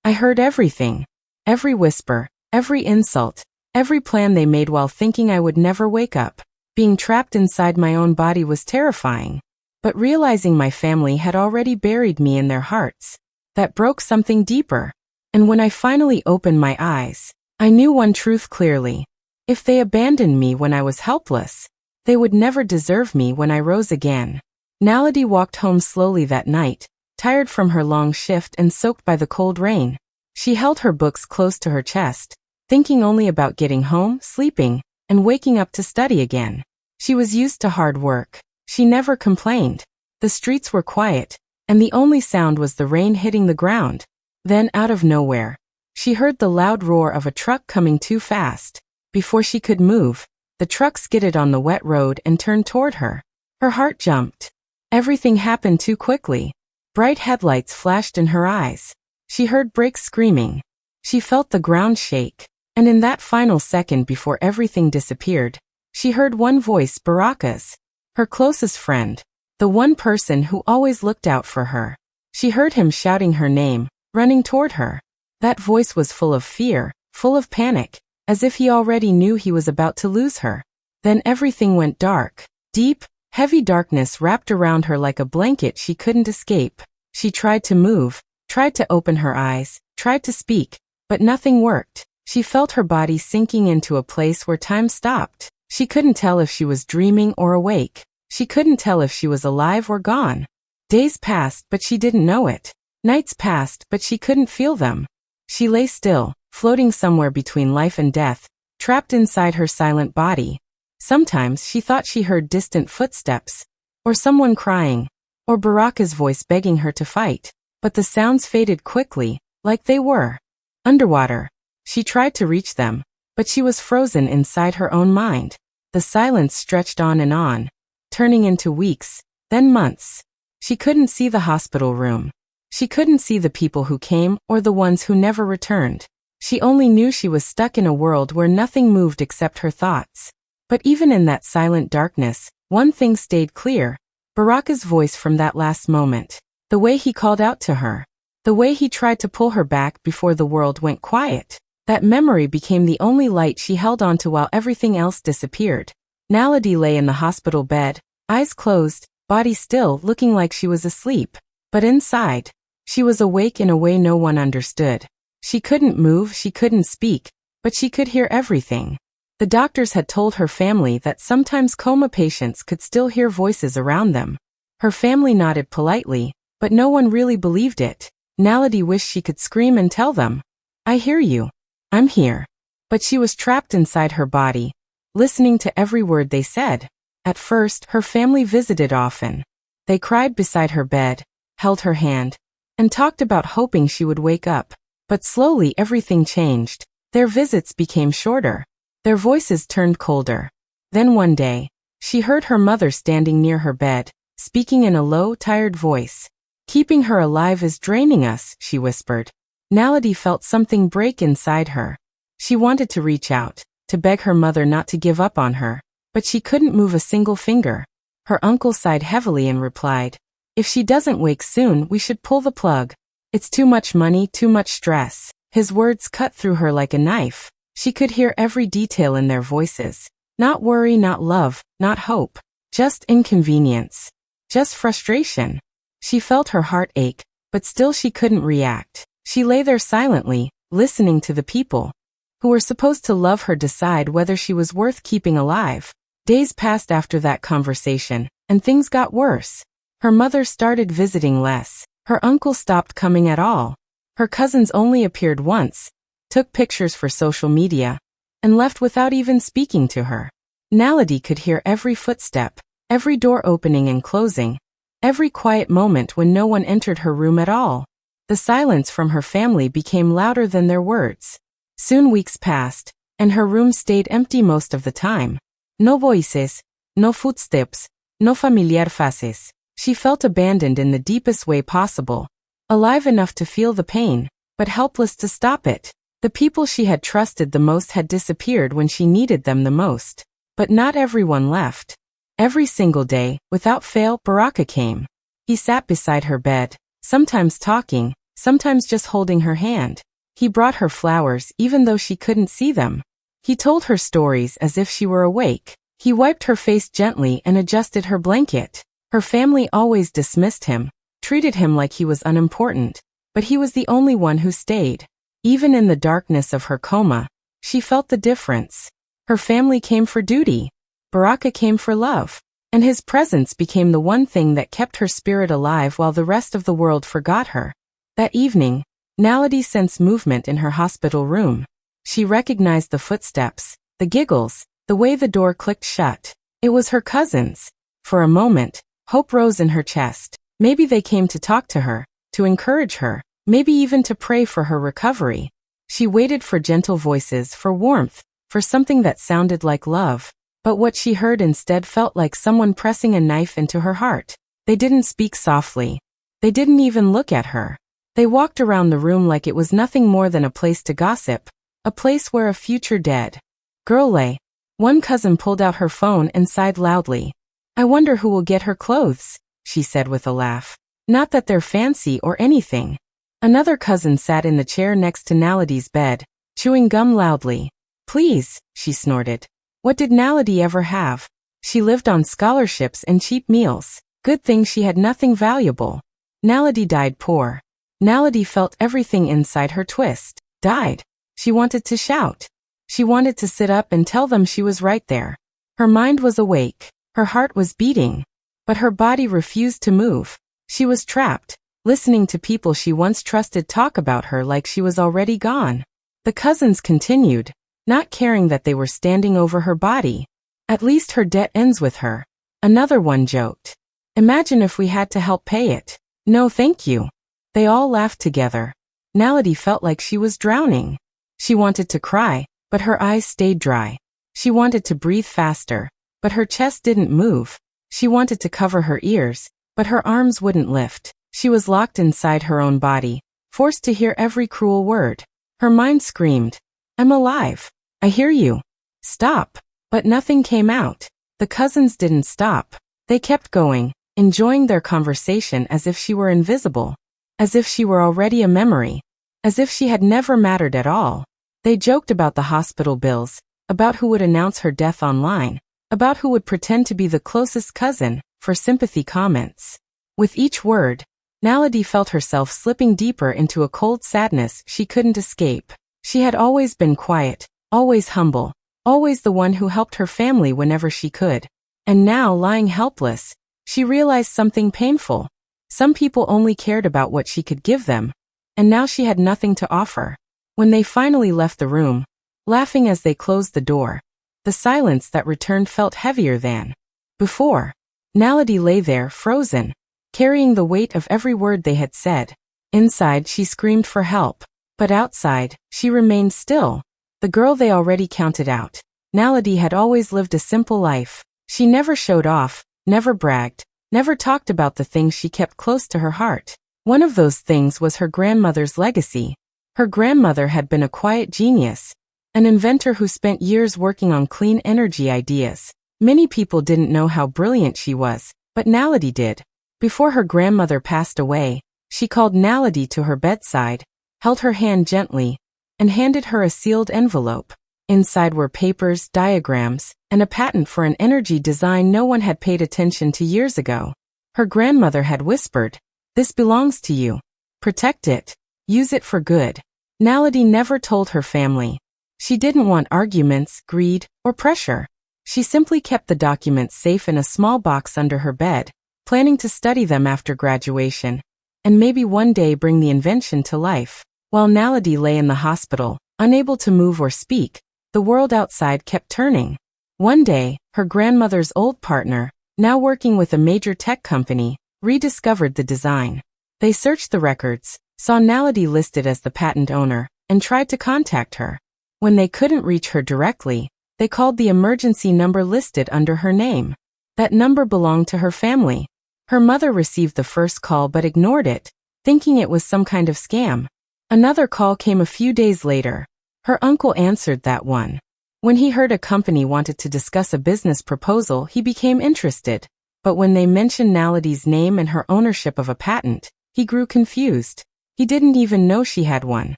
I heard everything. Every whisper, every insult, every plan they made while thinking I would never wake up. Being trapped inside my own body was terrifying. But realizing my family had already buried me in their hearts, that broke something deeper. And when I finally opened my eyes, I knew one truth clearly. If they abandoned me when I was helpless, they would never deserve me when I rose again. Naledi walked home slowly that night, tired from her long shift and soaked by the cold rain. She held her books close to her chest, thinking only about getting home, sleeping, and waking up to study again. She was used to hard work. She never complained. The streets were quiet, and the only sound was the rain hitting the ground. Then, out of nowhere, she heard the loud roar of a truck coming too fast. Before she could move, the truck skidded on the wet road and turned toward her. Her heart jumped. Everything happened too quickly. Bright headlights flashed in her eyes. She heard brakes screaming. She felt the ground shake. And in that final second before everything disappeared, she heard one voice, Baraka's, her closest friend, the one person who always looked out for her. She heard him shouting her name, running toward her. That voice was full of fear, full of panic, as if he already knew he was about to lose her. Then everything went dark. Deep, heavy darkness wrapped around her like a blanket she couldn't escape. She tried to move, tried to open her eyes, tried to speak, but nothing worked. She felt her body sinking into a place where time stopped. She couldn't tell if she was dreaming or awake. She couldn't tell if she was alive or gone. Days passed, but she didn't know it. Nights passed, but she couldn't feel them. She lay still, floating somewhere between life and death, trapped inside her silent body. Sometimes she thought she heard distant footsteps, or someone crying, or Baraka's voice begging her to fight. But the sounds faded quickly, like they were underwater. She tried to reach them, but she was frozen inside her own mind. The silence stretched on, turning into weeks, then months. She couldn't see the hospital room. She couldn't see the people who came or the ones who never returned. She only knew she was stuck in a world where nothing moved except her thoughts. But even in that silent darkness, one thing stayed clear. Baraka's voice from that last moment. The way he called out to her. The way he tried to pull her back before the world went quiet. That memory became the only light she held onto while everything else disappeared. Naledi lay in the hospital bed, eyes closed, body still, looking like she was asleep. But inside, she was awake in a way no one understood. She couldn't move, she couldn't speak, but she could hear everything. The doctors had told her family that sometimes coma patients could still hear voices around them. Her family nodded politely, but no one really believed it. Naledi wished she could scream and tell them, "I hear you. I'm here." But she was trapped inside her body, listening to every word they said. At first, her family visited often. They cried beside her bed, held her hand, and talked about hoping she would wake up. But slowly everything changed. Their visits became shorter. Their voices turned colder. Then one day, she heard her mother standing near her bed, speaking in a low, tired voice. "Keeping her alive is draining us," she whispered. Naledi felt something break inside her. She wanted to reach out, to beg her mother not to give up on her, but she couldn't move a single finger. Her uncle sighed heavily and replied, "If she doesn't wake soon, we should pull the plug. It's too much money, too much stress." His words cut through her like a knife. She could hear every detail in their voices. Not worry, not love, not hope. Just inconvenience. Just frustration. She felt her heart ache, but still she couldn't react. She lay there silently, listening to the people who were supposed to love her decide whether she was worth keeping alive. Days passed after that conversation, and things got worse. Her mother started visiting less. Her uncle stopped coming at all. Her cousins only appeared once, took pictures for social media, and left without even speaking to her. Naledi could hear every footstep, every door opening and closing, every quiet moment when no one entered her room at all. The silence from her family became louder than their words. Soon weeks passed, and her room stayed empty most of the time. No voices, no footsteps, no familiar faces. She felt abandoned in the deepest way possible, alive enough to feel the pain, but helpless to stop it. The people she had trusted the most had disappeared when she needed them the most. But not everyone left. Every single day, without fail, Baraka came. He sat beside her bed, sometimes talking, sometimes just holding her hand. He brought her flowers even though she couldn't see them. He told her stories as if she were awake. He wiped her face gently and adjusted her blanket. Her family always dismissed him, treated him like he was unimportant, but he was the only one who stayed. Even in the darkness of her coma, she felt the difference. Her family came for duty. Baraka came for love. And his presence became the one thing that kept her spirit alive while the rest of the world forgot her. That evening, Naledi sensed movement in her hospital room. She recognized the footsteps, the giggles, the way the door clicked shut. It was her cousins. For a moment, hope rose in her chest. Maybe they came to talk to her, to encourage her, maybe even to pray for her recovery. She waited for gentle voices, for warmth, for something that sounded like love. But what she heard instead felt like someone pressing a knife into her heart. They didn't speak softly. They didn't even look at her. They walked around the room like it was nothing more than a place to gossip, a place where a future dead girl lay. One cousin pulled out her phone and sighed loudly. "I wonder who will get her clothes," she said with a laugh. "Not that they're fancy or anything." Another cousin sat in the chair next to Naledi's bed, chewing gum loudly. "Please," she snorted. What did Naledi ever have? She lived on scholarships and cheap meals. Good thing she had nothing valuable. Naledi died poor. Naledi felt everything inside her twist. Died. She wanted to shout. She wanted to sit up and tell them she was right there. Her mind was awake. Her heart was beating. But her body refused to move. She was trapped, listening to people she once trusted talk about her like she was already gone. The cousins continued, not caring that they were standing over her body. "At least her debt ends with her." Another one joked. "Imagine if we had to help pay it." "No thank you." They all laughed together. Naledi felt like she was drowning. She wanted to cry, but her eyes stayed dry. She wanted to breathe faster, but her chest didn't move. She wanted to cover her ears, but her arms wouldn't lift. She was locked inside her own body, forced to hear every cruel word. Her mind screamed, "I'm alive. I hear you. Stop." But nothing came out. The cousins didn't stop. They kept going, enjoying their conversation as if she were invisible, as if she were already a memory, as if she had never mattered at all. They joked about the hospital bills, about who would announce her death online, about who would pretend to be the closest cousin for sympathy comments. With each word, Naledi felt herself slipping deeper into a cold sadness she couldn't escape. She had always been quiet, always humble, always the one who helped her family whenever she could. And now, lying helpless, she realized something painful. Some people only cared about what she could give them, and now she had nothing to offer. When they finally left the room, laughing as they closed the door, the silence that returned felt heavier than before. Naledi lay there, frozen, carrying the weight of every word they had said. Inside, she screamed for help, but outside, she remained still. The girl they already counted out. Naledi had always lived a simple life. She never showed off, never bragged, never talked about the things she kept close to her heart. One of those things was her grandmother's legacy. Her grandmother had been a quiet genius, an inventor who spent years working on clean energy ideas. Many people didn't know how brilliant she was, but Naledi did. Before her grandmother passed away, she called Naledi to her bedside, held her hand gently, and handed her a sealed envelope. Inside were papers, diagrams, and a patent for an energy design no one had paid attention to years ago. Her grandmother had whispered, "This belongs to you. Protect it. Use it for good." Naledi never told her family. She didn't want arguments, greed, or pressure. She simply kept the documents safe in a small box under her bed, planning to study them after graduation, and maybe one day bring the invention to life. While Naledi lay in the hospital, unable to move or speak, the world outside kept turning. One day, her grandmother's old partner, now working with a major tech company, rediscovered the design. They searched the records, saw Naledi listed as the patent owner, and tried to contact her. When they couldn't reach her directly, they called the emergency number listed under her name. That number belonged to her family. Her mother received the first call but ignored it, thinking it was some kind of scam. Another call came a few days later. Her uncle answered that one. When he heard a company wanted to discuss a business proposal, he became interested. But when they mentioned Naledi's name and her ownership of a patent, he grew confused. He didn't even know she had one.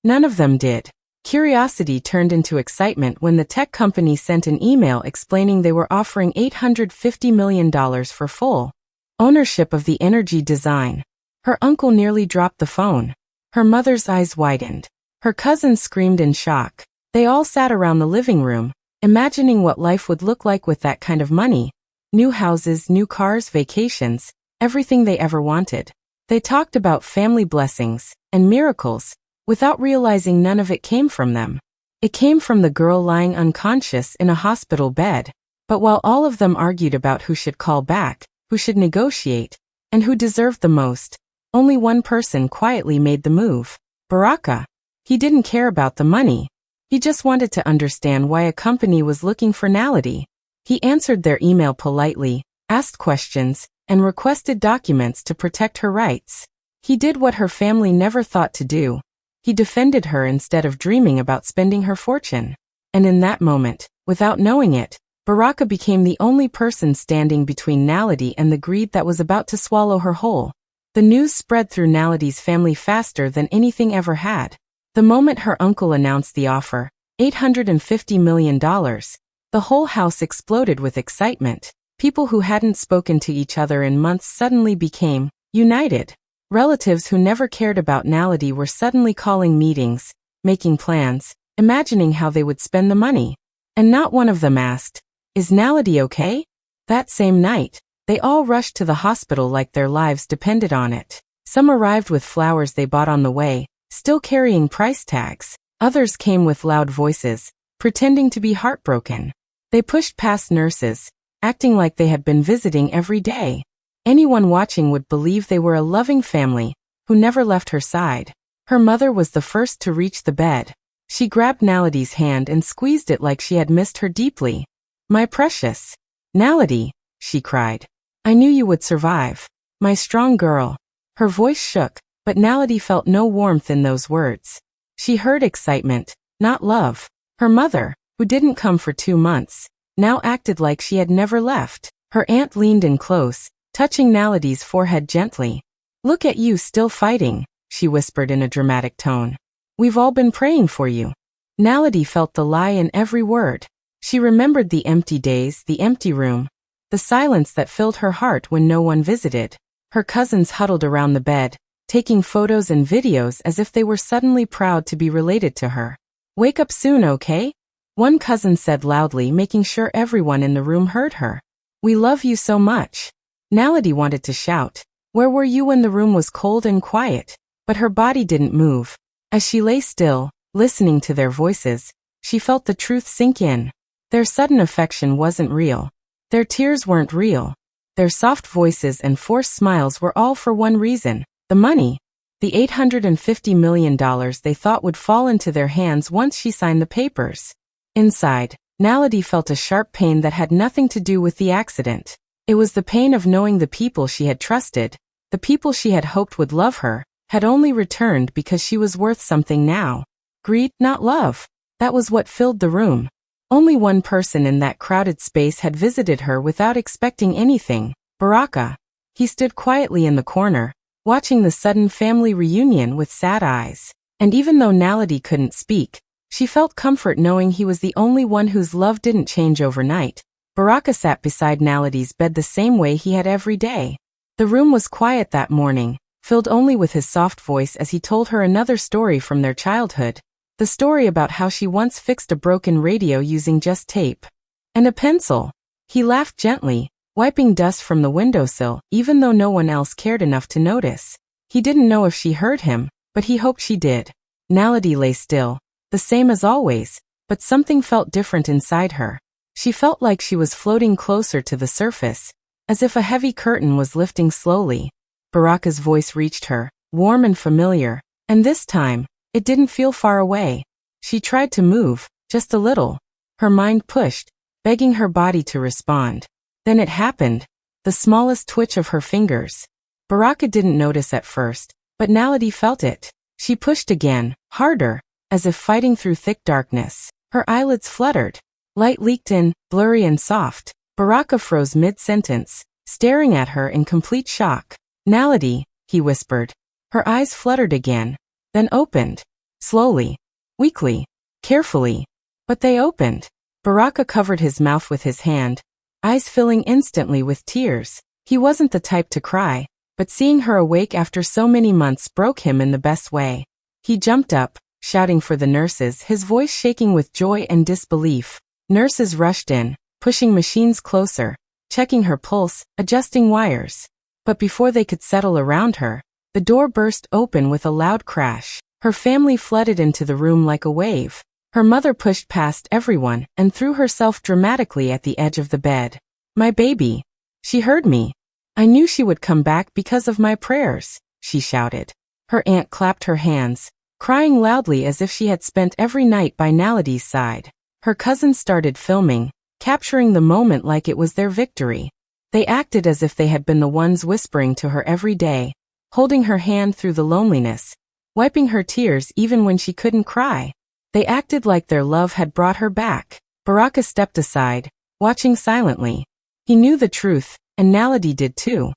None of them did. Curiosity turned into excitement when the tech company sent an email explaining they were offering $850 million for full ownership of the energy design. Her uncle nearly dropped the phone. Her mother's eyes widened. Her cousins screamed in shock. They all sat around the living room, imagining what life would look like with that kind of money. New houses, new cars, vacations, everything they ever wanted. They talked about family blessings and miracles, without realizing none of it came from them. It came from the girl lying unconscious in a hospital bed. But while all of them argued about who should call back, who should negotiate, and who deserved the most, only one person quietly made the move. Baraka. He didn't care about the money. He just wanted to understand why a company was looking for Naledi. He answered their email politely, asked questions, and requested documents to protect her rights. He did what her family never thought to do. He defended her instead of dreaming about spending her fortune. And in that moment, without knowing it, Baraka became the only person standing between Naledi and the greed that was about to swallow her whole. The news spread through Naledi's family faster than anything ever had. The moment her uncle announced the offer, $850 million, the whole house exploded with excitement. People who hadn't spoken to each other in months suddenly became united. Relatives who never cared about Naledi were suddenly calling meetings, making plans, imagining how they would spend the money. And not one of them asked, "Is Naledi okay?" That same night, they all rushed to the hospital like their lives depended on it. Some arrived with flowers they bought on the way, still carrying price tags. Others came with loud voices, pretending to be heartbroken. They pushed past nurses, acting like they had been visiting every day. Anyone watching would believe they were a loving family, who never left her side. Her mother was the first to reach the bed. She grabbed Naledi's hand and squeezed it like she had missed her deeply. "My precious Naledi," she cried. "I knew you would survive. My strong girl." Her voice shook, but Naledi felt no warmth in those words. She heard excitement, not love. Her mother, who didn't come for 2 months, now acted like she had never left. Her aunt leaned in close, touching Naledi's forehead gently. "Look at you still fighting," she whispered in a dramatic tone. "We've all been praying for you." Naledi felt the lie in every word. She remembered the empty days, the empty room, the silence that filled her heart when no one visited. Her cousins huddled around the bed, taking photos and videos as if they were suddenly proud to be related to her. "Wake up soon, okay?" One cousin said loudly, making sure everyone in the room heard her. "We love you so much." Naledi wanted to shout, "Where were you when the room was cold and quiet?" But her body didn't move. As she lay still, listening to their voices, she felt the truth sink in. Their sudden affection wasn't real. Their tears weren't real. Their soft voices and forced smiles were all for one reason: the money. The $850 million they thought would fall into their hands once she signed the papers. Inside, Naledi felt a sharp pain that had nothing to do with the accident. It was the pain of knowing the people she had trusted, the people she had hoped would love her, had only returned because she was worth something now. Greed, not love. That was what filled the room. Only one person in that crowded space had visited her without expecting anything: Baraka. He stood quietly in the corner, watching the sudden family reunion with sad eyes. And even though Naledi couldn't speak, she felt comfort knowing he was the only one whose love didn't change overnight. Baraka sat beside Naledi's bed the same way he had every day. The room was quiet that morning, filled only with his soft voice as he told her another story from their childhood. The story about how she once fixed a broken radio using just tape and a pencil. He laughed gently, wiping dust from the windowsill, even though no one else cared enough to notice. He didn't know if she heard him, but he hoped she did. Naledi lay still, the same as always, but something felt different inside her. She felt like she was floating closer to the surface, as if a heavy curtain was lifting slowly. Baraka's voice reached her, warm and familiar, and this time, it didn't feel far away. She tried to move, just a little. Her mind pushed, begging her body to respond. Then it happened, the smallest twitch of her fingers. Baraka didn't notice at first, but Naledi felt it. She pushed again, harder, as if fighting through thick darkness. Her eyelids fluttered. Light leaked in, blurry and soft. Baraka froze mid-sentence, staring at her in complete shock. "Naledi," he whispered. Her eyes fluttered again, then opened. Slowly, weakly, carefully. But they opened. Baraka covered his mouth with his hand, eyes filling instantly with tears. He wasn't the type to cry, but seeing her awake after so many months broke him in the best way. He jumped up, shouting for the nurses, his voice shaking with joy and disbelief. Nurses rushed in, pushing machines closer, checking her pulse, adjusting wires. But before they could settle around her, the door burst open with a loud crash. Her family flooded into the room like a wave. Her mother pushed past everyone and threw herself dramatically at the edge of the bed. "My baby. She heard me. I knew she would come back because of my prayers," she shouted. Her aunt clapped her hands, crying loudly as if she had spent every night by Naledi's side. Her cousins started filming, capturing the moment like it was their victory. They acted as if they had been the ones whispering to her every day, holding her hand through the loneliness, wiping her tears even when she couldn't cry. They acted like their love had brought her back. Baraka stepped aside, watching silently. He knew the truth, and Naledi did too.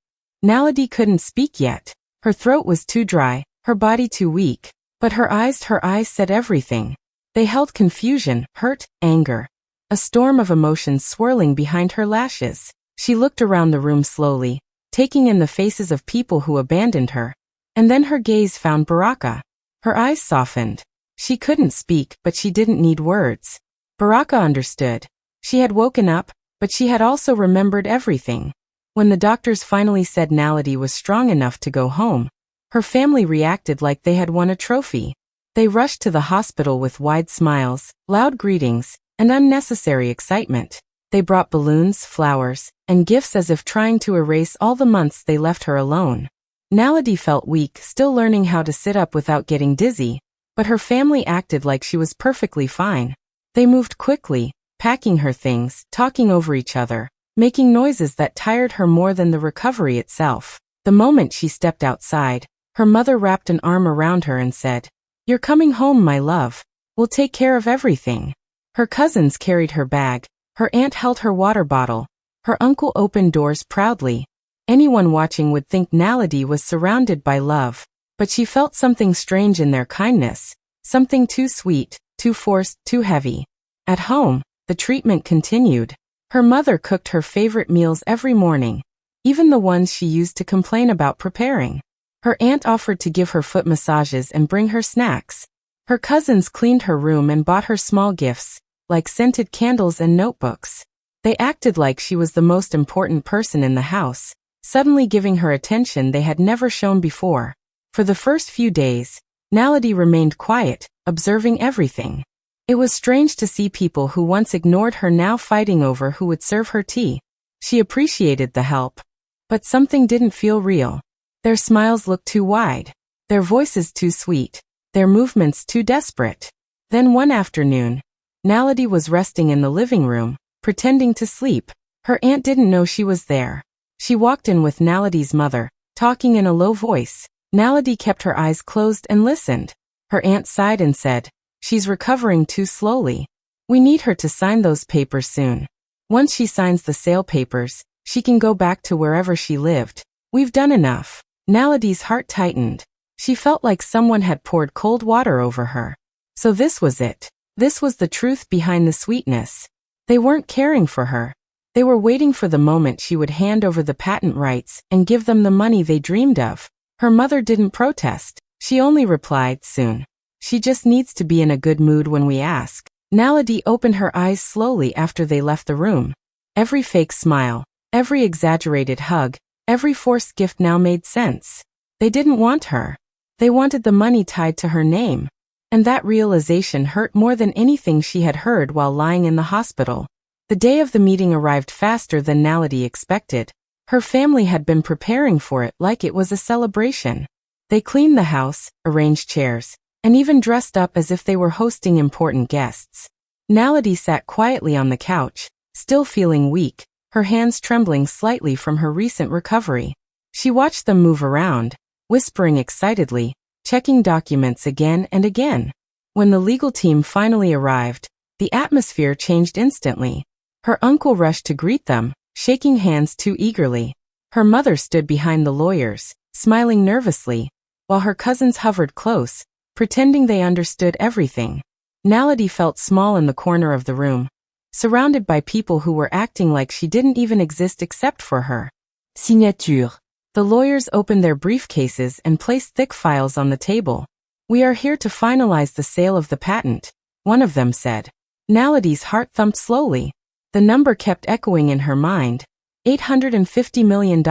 Naledi couldn't speak yet. Her throat was too dry, her body too weak. But her eyes said everything. They held confusion, hurt, anger. A storm of emotions swirling behind her lashes. She looked around the room slowly, taking in the faces of people who abandoned her. And then her gaze found Baraka. Her eyes softened. She couldn't speak, but she didn't need words. Baraka understood. She had woken up, but she had also remembered everything. When the doctors finally said Naledi was strong enough to go home, her family reacted like they had won a trophy. They rushed to the hospital with wide smiles, loud greetings, and unnecessary excitement. They brought balloons, flowers, and gifts as if trying to erase all the months they left her alone. Naledi felt weak, still learning how to sit up without getting dizzy, but her family acted like she was perfectly fine. They moved quickly, packing her things, talking over each other, making noises that tired her more than the recovery itself. The moment she stepped outside, her mother wrapped an arm around her and said, "You're coming home, my love. We'll take care of everything." Her cousins carried her bag, her aunt held her water bottle, her uncle opened doors proudly. Anyone watching would think Naledi was surrounded by love, but she felt something strange in their kindness, something too sweet, too forced, too heavy. At home, the treatment continued. Her mother cooked her favorite meals every morning, even the ones she used to complain about preparing. Her aunt offered to give her foot massages and bring her snacks. Her cousins cleaned her room and bought her small gifts, like scented candles and notebooks. They acted like she was the most important person in the house, suddenly giving her attention they had never shown before. For the first few days, Naledi remained quiet, observing everything. It was strange to see people who once ignored her now fighting over who would serve her tea. She appreciated the help, but something didn't feel real. Their smiles looked too wide, their voices too sweet, their movements too desperate. Then one afternoon, Naledi was resting in the living room, pretending to sleep. Her aunt didn't know she was there. She walked in with Naledi's mother, talking in a low voice. Naledi kept her eyes closed and listened. Her aunt sighed and said, "She's recovering too slowly. We need her to sign those papers soon. Once she signs the sale papers, she can go back to wherever she lived. We've done enough." Naledi's heart tightened. She felt like someone had poured cold water over her. So this was it. This was the truth behind the sweetness. They weren't caring for her. They were waiting for the moment she would hand over the patent rights and give them the money they dreamed of. Her mother didn't protest. She only replied, "Soon. She just needs to be in a good mood when we ask." Naledi opened her eyes slowly after they left the room. Every fake smile, every exaggerated hug, every forced gift now made sense. They didn't want her. They wanted the money tied to her name. And that realization hurt more than anything she had heard while lying in the hospital. The day of the meeting arrived faster than Naledi expected. Her family had been preparing for it like it was a celebration. They cleaned the house, arranged chairs, and even dressed up as if they were hosting important guests. Naledi sat quietly on the couch, still feeling weak, her hands trembling slightly from her recent recovery. She watched them move around, whispering excitedly, checking documents again and again. When the legal team finally arrived, the atmosphere changed instantly. Her uncle rushed to greet them, shaking hands too eagerly. Her mother stood behind the lawyers, smiling nervously. while her cousins hovered close, pretending they understood everything. Naledi felt small in the corner of the room, surrounded by people who were acting like she didn't even exist except for her. Signature. The lawyers opened their briefcases and placed thick files on the table. "We are here to finalize the sale of the patent," one of them said. Naledi's heart thumped slowly. The number kept echoing in her mind. $850 million.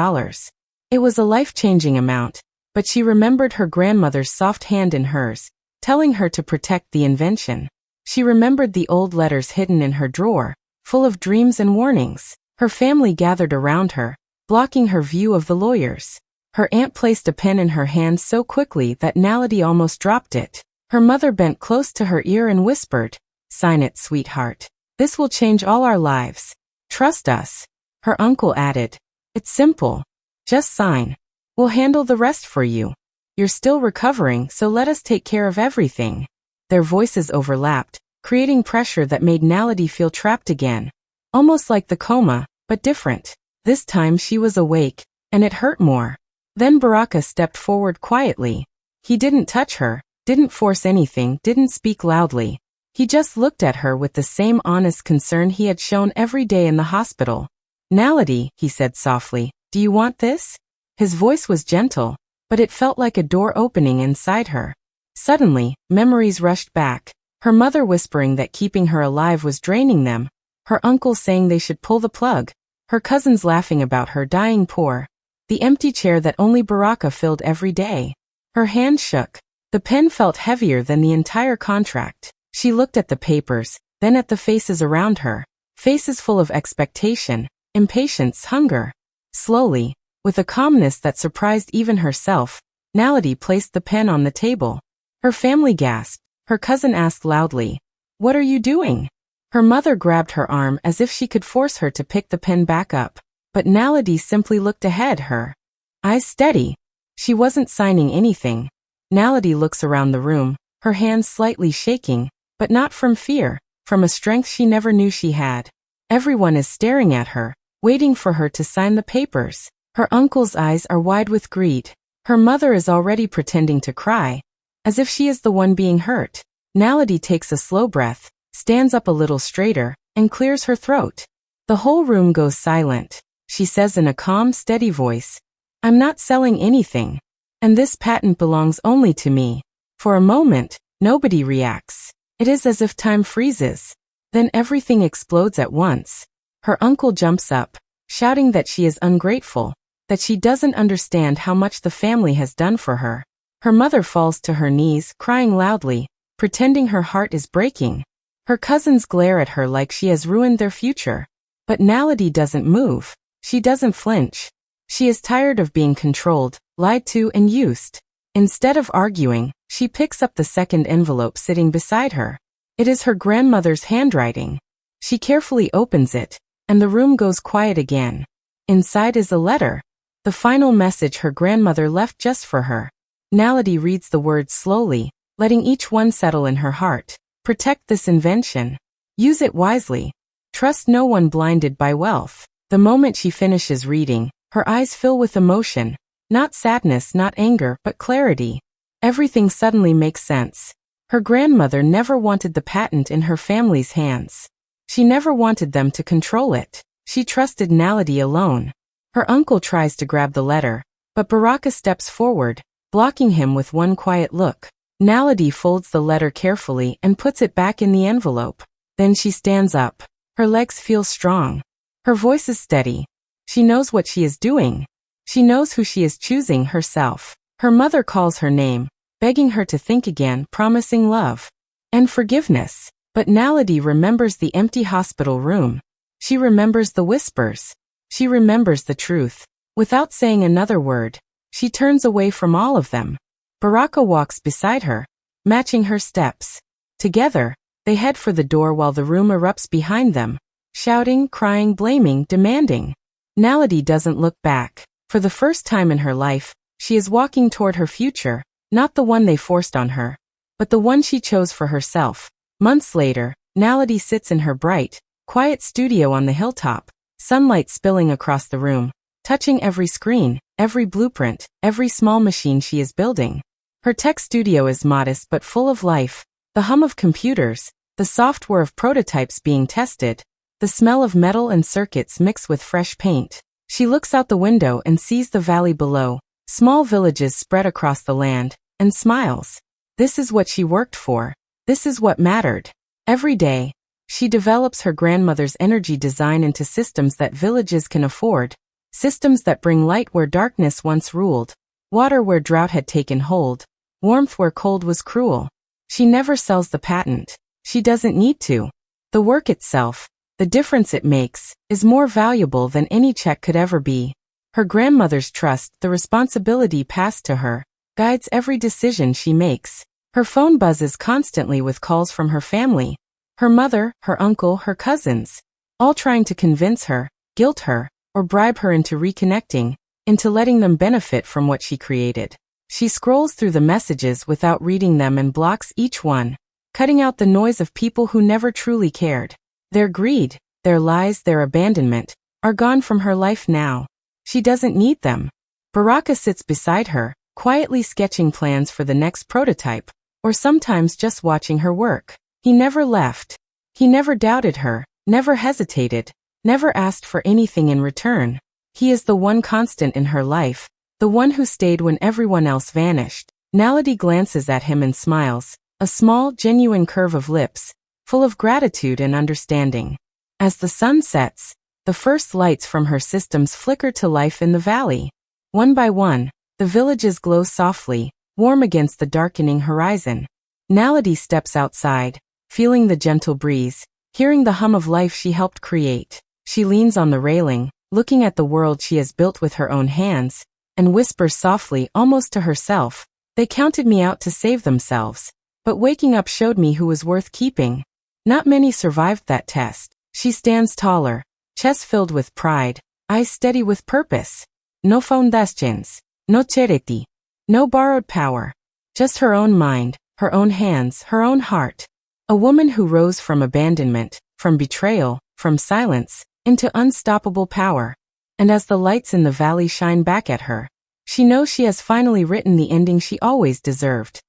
It was a life-changing amount, but she remembered her grandmother's soft hand in hers, telling her to protect the invention. She remembered the old letters hidden in her drawer, full of dreams and warnings. Her family gathered around her, blocking her view of the lawyers. Her aunt placed a pen in her hand so quickly that Naledi almost dropped it. Her mother bent close to her ear and whispered, "Sign it, sweetheart. This will change all our lives. Trust us." Her uncle added, "It's simple. Just sign. We'll handle the rest for you. You're still recovering, so let us take care of everything." Their voices overlapped, creating pressure that made Naledi feel trapped again. Almost like the coma, but different. This time she was awake, and it hurt more. Then Baraka stepped forward quietly. He didn't touch her, didn't force anything, didn't speak loudly. He just looked at her with the same honest concern he had shown every day in the hospital. "Naledi," he said softly, "do you want this?" His voice was gentle, but it felt like a door opening inside her. Suddenly, memories rushed back. Her mother whispering that keeping her alive was draining them. Her uncle saying they should pull the plug. Her cousins laughing about her dying poor. The empty chair that only Baraka filled every day. Her hand shook. The pen felt heavier than the entire contract. She looked at the papers, then at the faces around her. Faces full of expectation, impatience, hunger. Slowly, with a calmness that surprised even herself, Naledi placed the pen on the table. Her family gasped. Her cousin asked loudly, "What are you doing?" Her mother grabbed her arm as if she could force her to pick the pen back up, but Naledi simply looked ahead, her eyes steady. She wasn't signing anything. Naledi looks around the room, her hands slightly shaking, but not from fear, from a strength she never knew she had. Everyone is staring at her, waiting for her to sign the papers. Her uncle's eyes are wide with greed. Her mother is already pretending to cry, as if she is the one being hurt. Naledi takes a slow breath, stands up a little straighter, and clears her throat. The whole room goes silent. She says in a calm, steady voice, "I'm not selling anything. And this patent belongs only to me." For a moment, nobody reacts. It is as if time freezes. Then everything explodes at once. Her uncle jumps up, shouting that she is ungrateful, that she doesn't understand how much the family has done for her. Her mother falls to her knees, crying loudly, pretending her heart is breaking. Her cousins glare at her like she has ruined their future. But Naledi doesn't move. She doesn't flinch. She is tired of being controlled, lied to, and used. Instead of arguing, she picks up the second envelope sitting beside her. It is her grandmother's handwriting. She carefully opens it, and the room goes quiet again. Inside is a letter, the final message her grandmother left just for her. Naledi reads the words slowly, letting each one settle in her heart. Protect this invention. Use it wisely. Trust no one blinded by wealth. The moment she finishes reading, her eyes fill with emotion. Not sadness, not anger, but clarity. Everything suddenly makes sense. Her grandmother never wanted the patent in her family's hands. She never wanted them to control it. She trusted Naledi alone. Her uncle tries to grab the letter, but Baraka steps forward, blocking him with one quiet look. Naledi folds the letter carefully and puts it back in the envelope. Then she stands up. Her legs feel strong. Her voice is steady. She knows what she is doing. She knows who she is choosing, herself. Her mother calls her name, begging her to think again, promising love and forgiveness. But Naledi remembers the empty hospital room. She remembers the whispers. She remembers the truth. Without saying another word, she turns away from all of them. Baraka walks beside her, matching her steps. Together, they head for the door while the room erupts behind them, shouting, crying, blaming, demanding. Naledi doesn't look back. For the first time in her life, she is walking toward her future, not the one they forced on her, but the one she chose for herself. Months later, Naledi sits in her bright, quiet studio on the hilltop, sunlight spilling across the room, touching every screen, every blueprint, every small machine she is building. Her tech studio is modest but full of life, the hum of computers, the soft whir of prototypes being tested, the smell of metal and circuits mixed with fresh paint. She looks out the window and sees the valley below, small villages spread across the land, and smiles. This is what she worked for. This is what mattered. Every day, she develops her grandmother's energy design into systems that villages can afford, systems that bring light where darkness once ruled, water where drought had taken hold, warmth where cold was cruel. She never sells the patent. She doesn't need to. The work itself, the difference it makes, is more valuable than any check could ever be. Her grandmother's trust, the responsibility passed to her, guides every decision she makes. Her phone buzzes constantly with calls from her family. Her mother, her uncle, her cousins, all trying to convince her, guilt her, or bribe her into reconnecting, into letting them benefit from what she created. She scrolls through the messages without reading them and blocks each one, cutting out the noise of people who never truly cared. Their greed, their lies, their abandonment, are gone from her life now. She doesn't need them. Baraka sits beside her, quietly sketching plans for the next prototype, or sometimes just watching her work. He never left. He never doubted her, never hesitated, never asked for anything in return. He is the one constant in her life, the one who stayed when everyone else vanished. Naledi glances at him and smiles, a small, genuine curve of lips, full of gratitude and understanding. As the sun sets, the first lights from her systems flicker to life in the valley. One by one, the villages glow softly, warm against the darkening horizon. Naledi steps outside, feeling the gentle breeze, hearing the hum of life she helped create. She leans on the railing, looking at the world she has built with her own hands, and whispers softly, almost to herself, "They counted me out to save themselves, but waking up showed me who was worth keeping." Not many survived that test. She stands taller, chest filled with pride, eyes steady with purpose. No foundations, no charity, no borrowed power, just her own mind, her own hands, her own heart. A woman who rose from abandonment, from betrayal, from silence, into unstoppable power. And as the lights in the valley shine back at her, she knows she has finally written the ending she always deserved.